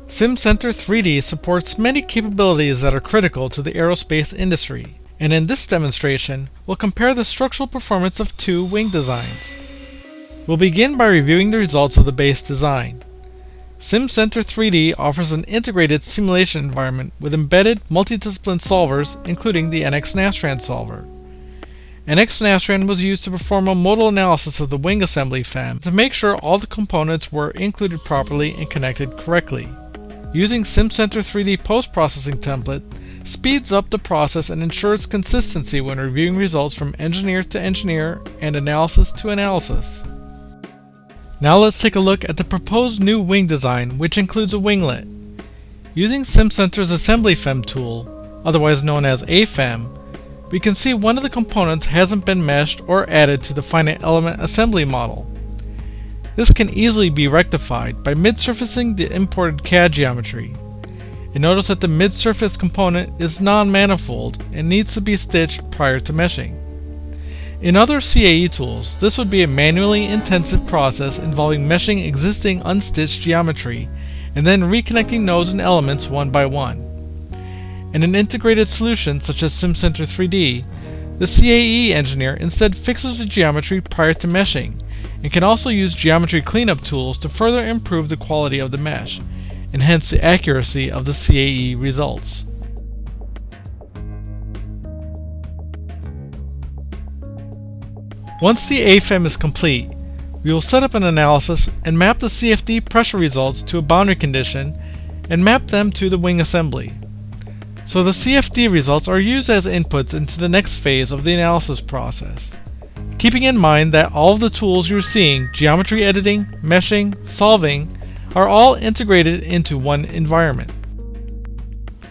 Simcenter 3D supports many capabilities that are critical to the aerospace industry, and in this demonstration, we'll compare the structural performance of two wing designs. We'll begin by reviewing the results of the base design. Simcenter 3D offers an integrated simulation environment with embedded multidiscipline solvers, including the NX-Nastran solver. NX-Nastran was used to perform a modal analysis of the wing assembly FEM to make sure all the components were included properly and connected correctly. Using Simcenter 3D post-processing template speeds up the process and ensures consistency when reviewing results from engineer to engineer and analysis to analysis. Now let's take a look at the proposed new wing design, which includes a winglet. Using Simcenter's assembly FEM tool, otherwise known as AFEM, we can see one of the components hasn't been meshed or added to the finite element assembly model. This can easily be rectified by mid-surfacing the imported CAD geometry. And notice that the mid-surface component is non-manifold and needs to be stitched prior to meshing. In other CAE tools, this would be a manually intensive process involving meshing existing unstitched geometry and then reconnecting nodes and elements one by one. In an integrated solution such as Simcenter 3D, the CAE engineer instead fixes the geometry prior to meshing and can also use geometry cleanup tools to further improve the quality of the mesh and hence the accuracy of the CAE results. Once the AFEM is complete, we will set up an analysis and map the CFD pressure results to a boundary condition and map them to the wing assembly. So the CFD results are used as inputs into the next phase of the analysis process. Keeping in mind that all of the tools you're seeing, geometry editing, meshing, solving, are all integrated into one environment.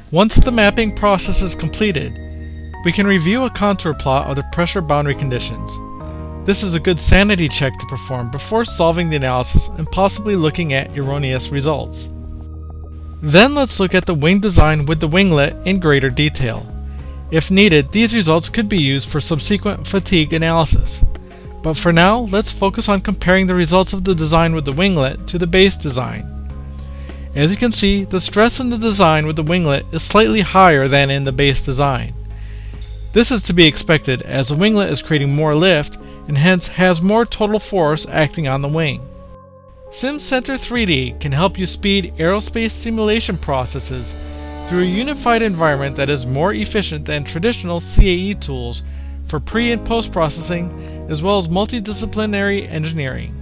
Once the mapping process is completed, we can review a contour plot of the pressure boundary conditions. This is a good sanity check to perform before solving the analysis and possibly looking at erroneous results. Then let's look at the wing design with the winglet in greater detail. If needed, these results could be used for subsequent fatigue analysis. But for now, let's focus on comparing the results of the design with the winglet to the base design. As you can see, the stress in the design with the winglet is slightly higher than in the base design. This is to be expected as the winglet is creating more lift and hence has more total force acting on the wing. Simcenter 3D can help you speed aerospace simulation processes through a unified environment that is more efficient than traditional CAE tools for pre- and post-processing, as well as multidisciplinary engineering.